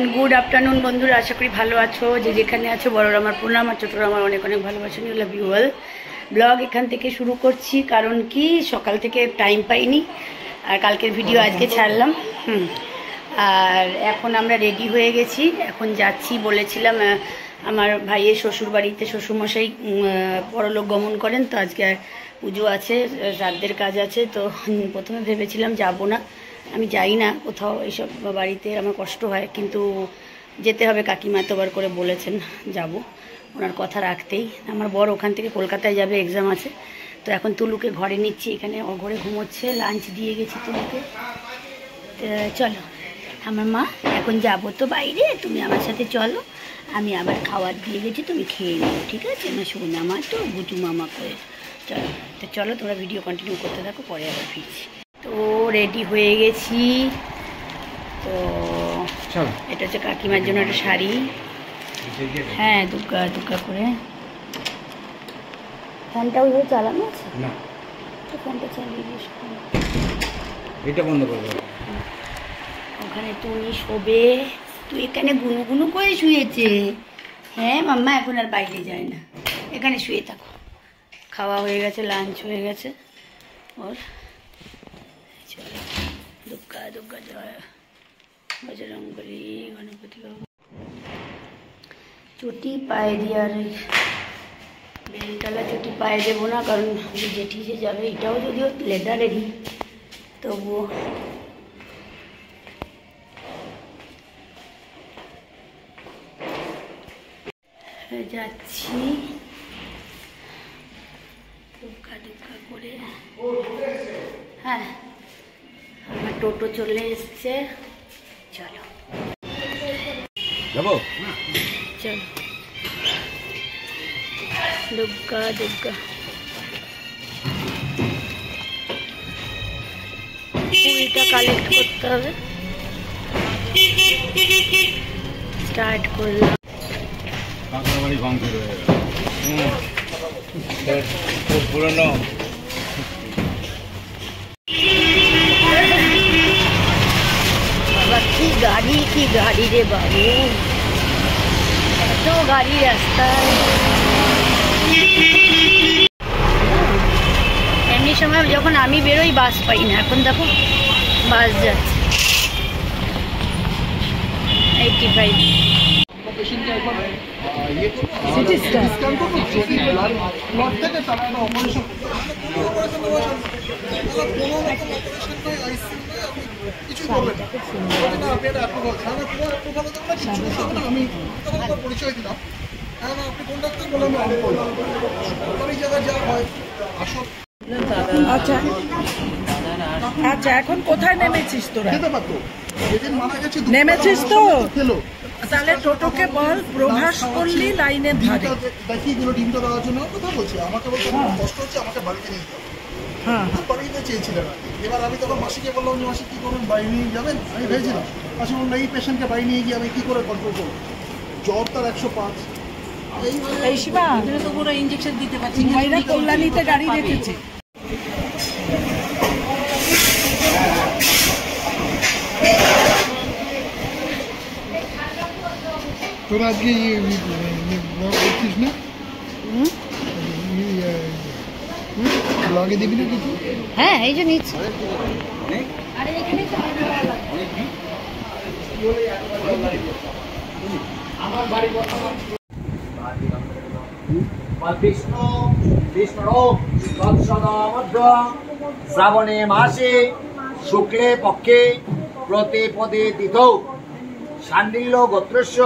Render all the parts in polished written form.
And good afternoon বন্ধুরা, আশা করি ভালো আছো। যে যেখানে আছো বড়রা আমার প্রণাম, আর ছোটরা আমার অনেক অনেক ভালোবাসা। You love you all. Blog এখান থেকে শুরু করছি, কারণ কি সকাল থেকে টাইম পাইনি, আর কালকের ভিডিও আজকে ছাড়লাম। আর এখন আমরা রেডি হয়ে গেছি, এখন যাচ্ছি। বলেছিলাম আমার ভাইয়ের শ্বশুর বাড়িতে শ্বশুরমশাই পরলোক গমন করেন, তো আজকে আর পুজো আছে, শ্রাদ্ধের কাজ আছে। তো প্রথমে ভেবেছিলাম যাব না, আমি যাই না কোথাও, এইসব বাড়িতে আমার কষ্ট হয়, কিন্তু যেতে হবে। কাকিমা এতবার করে বলেছেন, যাব, ওনার কথা রাখতেই। আমার বর ওখান থেকে কলকাতায় যাবে, এক্সাম আছে। তো এখন তুলুকে ঘরে নিচ্ছি, এখানে ঘরে ঘুমোচ্ছে। লাঞ্চ দিয়ে গেছি তুলুকে। চলো আমার মা, এখন যাবো তো বাইরে, তুমি আমার সাথে চলো। আমি আবার খাবার দিয়ে গেছি, তুমি খেয়ে নিও, ঠিক আছে? না শোন আমার তো বুটু মামা করে। চলো তো, চলো তোমরা ভিডিও কন্টিনিউ করতে থাকো, পরে আবার ফিরছি। তো রেডি হয়ে গেছি। তো এটা হচ্ছে কাকিমার জন্য একটা শাড়ি। হ্যাঁ, দুগ্গা দুগ্গা করে। ফ্যানটা ওইভাবে চালানো আছে না, তো ফ্যানটা চালিয়ে দিস, এটা বন্ধ করবো। ওখানে টুনি শোবে, তুই এখানে গুনু গুনু করে শুয়েছে। হ্যাঁ মাম্মা, এখন আর বাইরে যায় না, এখানে শুয়ে থাকো। খাওয়া হয়ে গেছে, লাঞ্চ হয়ে গেছে ওর। চলো, দুগ্গা দুগ্গা জয় বজরঙ্গবলী গণপতি বাবু। চটি পায়ে দিয়ে, আর বেলটালা চটি পায়ে দেবো না, কারণ জেঠি যে যাবে, এটাও যদিও লেদারেরই, তবুও যাচ্ছি দুগ্গা দুগ্গা করে। হ্যাঁ, আমার টোটো চলে এসছে, চলো যাবো। চলো দুগ্গা দুগ্গা। পুরিটা কালেক্ট করতে হবে, স্টার্ট করলাম। পুরনো বাবা, কি গাড়ি রে বাবু, এত গাড়ি রাস্তায়। এমনি সময় যখন আমি বেরোই বাস পাই না, এখন দেখো বাস যাচ্ছে 85। পরিচয় দিলাম, আপনি কোন ডাক্তার বললাম, সরকারি জায়গায় যা হয় আসল। আচ্ছা আচ্ছা, এখন কোথায় নেমেছিস তোরা? যেদিন মারা গেছে নেমেছিস তো, তাহলে টোটোকে বল প্রভাস পল্লী লাইনের ধারে। দেখি গুলো ডিমটা দেওয়ার জন্য কথা বলছে, আমাকে বলছে কষ্ট হচ্ছে, আমাকে বাড়িতে নিয়ে যাবে। হ্যাঁ, বাড়িতে চেয়েছিলেন। এবার আমি তখন মাসিকে বললাম যে মাসি কি করবেন, বাড়ি নিয়ে যাবেন? আমি ভেবেছিলাম, মাসি বললাম এই পেশেন্টকে বাড়ি নিয়ে গিয়ে আমি কি করে কন্ট্রোল করবো, জ্বর তার 105। এই শিবা, তো পুরো ইনজেকশন দিতে পারছি, কল্যাণীতে গাড়ি রেখেছে। তোরা আজকে করছিস না, ব্লগে দিবি না কিছু? হ্যাঁ, এই যে নিচ্ছি। শ্রাবণে মাসে শুক্লে পক্ষে প্রতিপদে তিথৌ শাণ্ডিল্য গোত্রস্য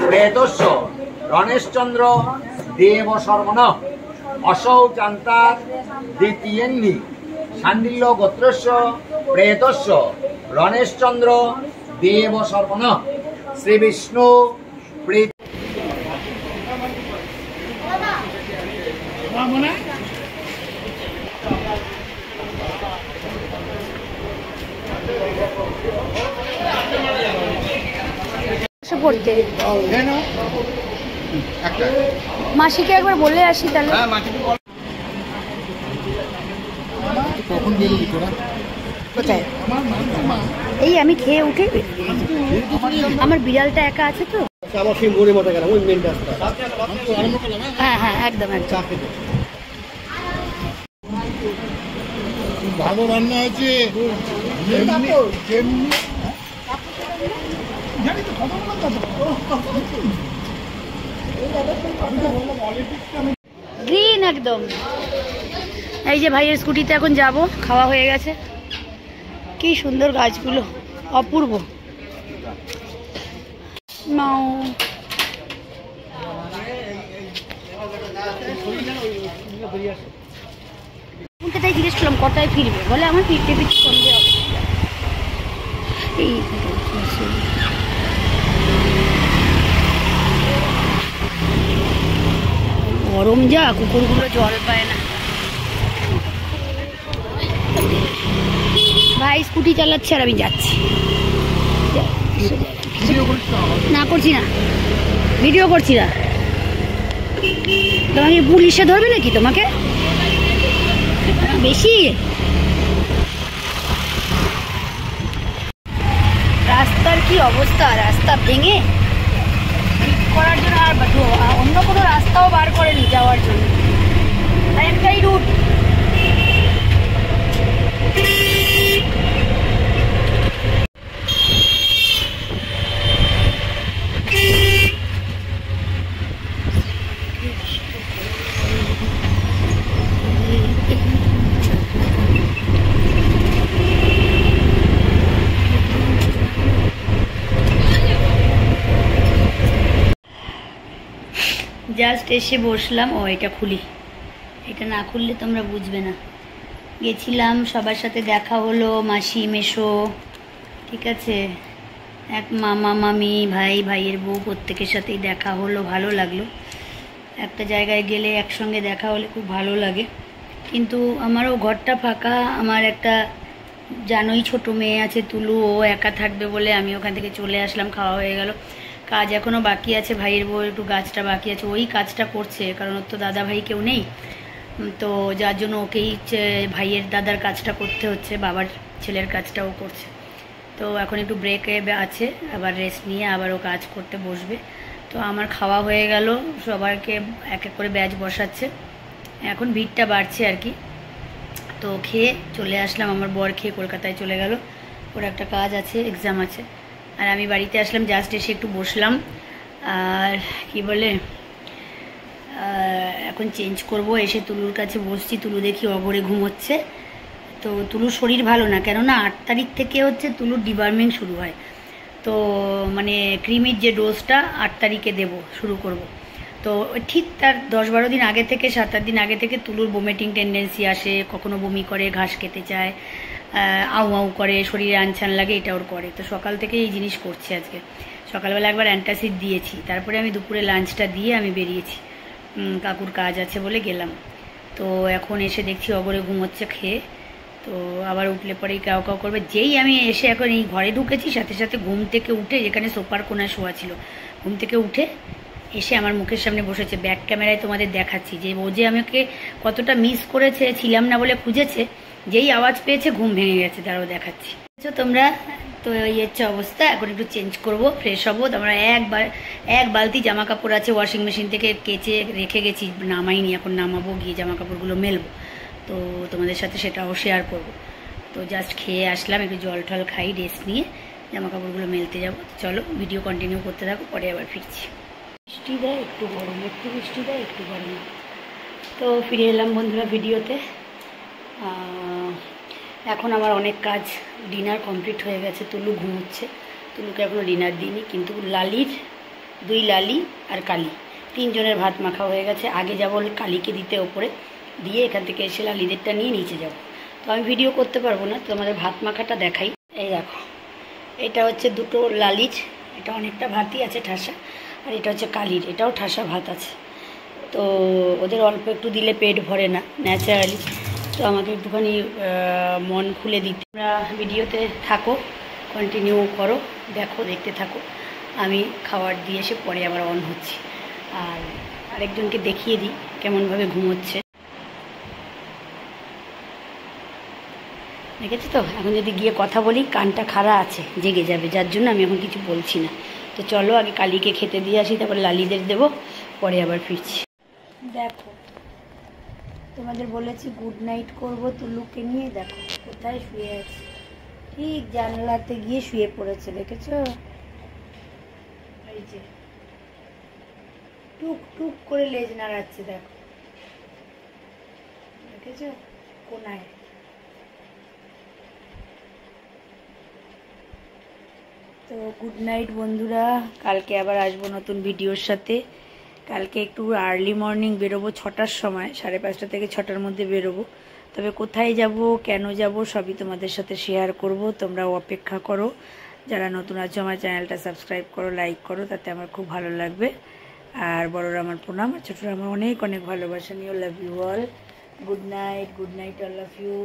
প্রেতস্য রণেশচন্দ্র দেব শর্মণ অসৌ চান্তার দ্বিতীয়েন্নি শাণ্ডিল্য গোত্রস্য প্রেতস্য রণেশচন্দ্র দেব শর্মণ শ্রী বিষ্ণু প্রীত। পড়তে মাসিকে একবার বলে আসি তাহলে। কখন বেরোবি তোরা? কোথায়? আমার এই আমি খেয়ে উঠে আমার বিড়ালটা একা আছে তো। হ্যাঁ হ্যাঁ একদম একদম। ভালো রান্না আছে। গ্রিন একদম। এই যে ভাইয়ের স্কুটিতে এখন যাব, খাওয়া হয়ে গেছে। কি সুন্দর গাছগুলো, অপূর্ব। নাও তাই জিজ্ঞেস করলাম কটায় ফিরবে, বলে আমার ফিরতে ফিরতে সন্ধে হবে। এই গরম যা, কুকুরগুলো জল পায় না। ভাই স্কুটি চালাচ্ছে আর আমি যাচ্ছি। না করছি না, ভিডিও করছি না। তোমাকে পুলিশে ধরবে নাকি তোমাকে? বেশি রাস্তার কি অবস্থা, রাস্তা ভেঙে ঠিক করার জন্য আর অন্য কোনো রাস্তাও বার করেনি যাওয়ার জন্য, একটাই রুট। জাস্ট এসে বসলাম। ও এটা খুলি, এটা না খুললে তোমরা বুঝবে না। গেছিলাম, সবার সাথে দেখা হলো, মাসি মেশো, ঠিক আছে, এক মামা মামি ভাই ভাইয়ের বউ প্রত্যেকের সাথেই দেখা হলো, ভালো লাগলো। একটা জায়গায় গেলে একসঙ্গে দেখা হলে খুব ভালো লাগে। কিন্তু আমারও ঘরটা ফাঁকা। আমার একটা জানোই ছোট মেয়ে আছে তুলু, ও একা থাকবে বলে আমি ওখান থেকে চলে আসলাম। খাওয়া হয়ে গেল, কাজ এখনও বাকি আছে। ভাইয়ের বউ একটু গাছটা বাকি আছে, ওই কাজটা করছে, কারণ ওর তো দাদা ভাই কেউ নেই, তো যার জন্য ওকেই ভাইয়ের দাদার কাজটা করতে হচ্ছে, বাবার ছেলের কাজটাও করছে। তো এখন একটু ব্রেকে আছে, আবার রেস্ট নিয়ে আবার ও কাজ করতে বসবে। তো আমার খাওয়া হয়ে গেল, সবাইকে এক এক করে ব্যাচ বসাচ্ছে, এখন ভিড়টা বাড়ছে আর কি। তো খেয়ে চলে আসলাম, আমার বর খেয়ে কলকাতায় চলে গেল, ওর একটা কাজ আছে, এক্সাম আছে। আর আমি বাড়িতে আসলাম, জাস্ট এসে একটু বসলাম। আর কি বলে, এখন চেঞ্জ করব, এসে তুলুর কাছে বসছি। তুলু দেখি অগরে ঘুমোচ্ছে। তো তুলুর শরীর ভালো না, কেননা 8 তারিখ থেকে হচ্ছে তুলুর ডিবার্মিং শুরু হয়। তো মানে ক্রিমির যে ডোজটা 8 তারিখে দেব, শুরু করব। তো ঠিক তার 10-12 দিন আগে থেকে, 7-8 দিন আগে থেকে তুলুর বমিটিং টেন্ডেন্সি আসে, কখনো বমি করে, ঘাস খেতে চায়, আউ আউ করে, শরীরে আনছান লাগে, এটা ওর করে। তো সকাল থেকে এই জিনিস করছে। আজকে সকালবেলা একবার অ্যান্টাসিড দিয়েছি, তারপরে আমি দুপুরে লাঞ্চটা দিয়ে আমি বেরিয়েছি, কাকুর কাজ আছে বলে গেলাম। তো এখন এসে দেখছি অগরে ঘুমোচ্ছে খেয়ে। তো আবার উঠলে পরেই কাউ কাউ করবে। যেই আমি এসে এখন এই ঘরে ঢুকেছি, সাথে সাথে ঘুম থেকে উঠে, যেখানে সোফার কোনায় শোয়া ছিল, ঘুম থেকে উঠে এসে আমার মুখের সামনে বসেছে। ব্যাক ক্যামেরায় তোমাদের দেখাচ্ছি যে ও যে আমাকে কতটা মিস করেছে, ছিলাম না বলে খুঁজেছে, যেই আওয়াজ পেয়েছে ঘুম ভেঙে গেছে। তারাও দেখাচ্ছি তোমরা। তো এই হচ্ছে অবস্থা। এখন একটু চেঞ্জ করব, ফ্রেশ হবো। তোমরা এক বালতি জামা কাপড় আছে ওয়াশিং মেশিন থেকে কেচে রেখে গেছি, নামাইনি, এখন নামাবো, গিয়ে জামা কাপড়গুলো মেলবো। তো তোমাদের সাথে সেটাও শেয়ার করব। তো জাস্ট খেয়ে আসলাম, একটু জল টল খাই, রেস্ট নিয়ে জামা কাপড়গুলো মেলতে যাবো। চলো ভিডিও কন্টিনিউ করতে থাকো, পরে আবার ফিরছি। বৃষ্টি দেয় একটু গরম, একটু বৃষ্টি দেয় একটু গরম। তো ফিরে এলাম বন্ধুরা ভিডিওতে। এখন আমার অনেক কাজ, ডিনার কমপ্লিট হয়ে গেছে, তুলু ঘুমোচ্ছে। তুলুকে এখনও ডিনার দিইনি, কিন্তু লালির 2 লালি আর কালি 3 জনের ভাত মাখা হয়ে গেছে। আগে যাবো কালিকে দিতে ওপরে, দিয়ে এখান থেকে এসে লালিদেরটা নিয়ে নিচে যাব। তো আমি ভিডিও করতে পারবো না, তো আমাদের ভাত মাখাটা দেখাই। এই দেখো, এটা হচ্ছে 2টো লালির, এটা অনেকটা ভাতই আছে ঠাসা, আর এটা হচ্ছে কালির, এটাও ঠাসা ভাত আছে। তো ওদের অল্প একটু দিলে পেট ভরে না ন্যাচারালি, তো আমাকে একটুখানি মন খুলে দিতে। তোমরা ভিডিওতে থাকো, কন্টিনিউ করো, দেখো, দেখতে থাকো। আমি খাবার দিয়ে এসে পরে আবার অন হচ্ছি, আর আরেকজনকে দেখিয়ে দিই কেমনভাবে ঘুমোচ্ছে। দেখেছি তো, এখন যদি গিয়ে কথা বলি কানটা খাড়া আছে, জেগে যাবে, যার জন্য আমি এখন কিছু বলছি না। তো চলো আগে কালীকে খেতে দিয়ে আসি, তারপর লালিদের দেবো, পরে আবার ফিরছি। দেখো তোমাদের বলেছি গুড নাইট করবো, তুলুকে নিয়ে দেখো কোথায় শুয়ে আছে, ঠিক জানলাতে গিয়ে শুয়ে পড়েছে, দেখেছো? এই যে টুক টুক করে লেজ নাড়াচ্ছে, দেখো দেখেছো কোনায়। তো গুড নাইট বন্ধুরা, কালকে আবার আসবো নতুন ভিডিওর সাথে। কালকে একটু আর্লি মর্নিং বেরোবো, 6টার সময়, 5:30 থেকে 6টার মধ্যে বেরোবো। তবে কোথায় যাব, কেন যাব, সবই তোমাদের সাথে শেয়ার করব, তোমরাও অপেক্ষা করো। যারা নতুন আছো আমার চ্যানেলটা সাবস্ক্রাইব করো, লাইক করো, তাতে আমার খুব ভালো লাগবে। আর বড়রা আমার প্রণাম, আর ছোটরা আমার অনেক অনেক ভালোবাসা নিও। Love you all, good night all of you.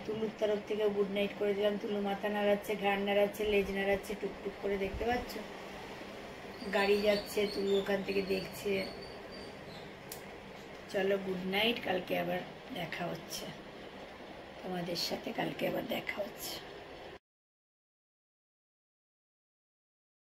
তুলুর তরফ থেকে গুড নাইট করে দিলাম। তুলু মাথা নাড়াচ্ছে, ঘাড় নাড়াচ্ছে, লেজ নাড়াচ্ছে, টুকটুক করে, দেখতে পাচ্ছ? গাড়ি যাচ্ছে, তুলু ওখান থেকে দেখছে। চলো গুড নাইট, কালকে আবার দেখা হচ্ছে তোমাদের সাথে, কালকে আবার দেখা হচ্ছে।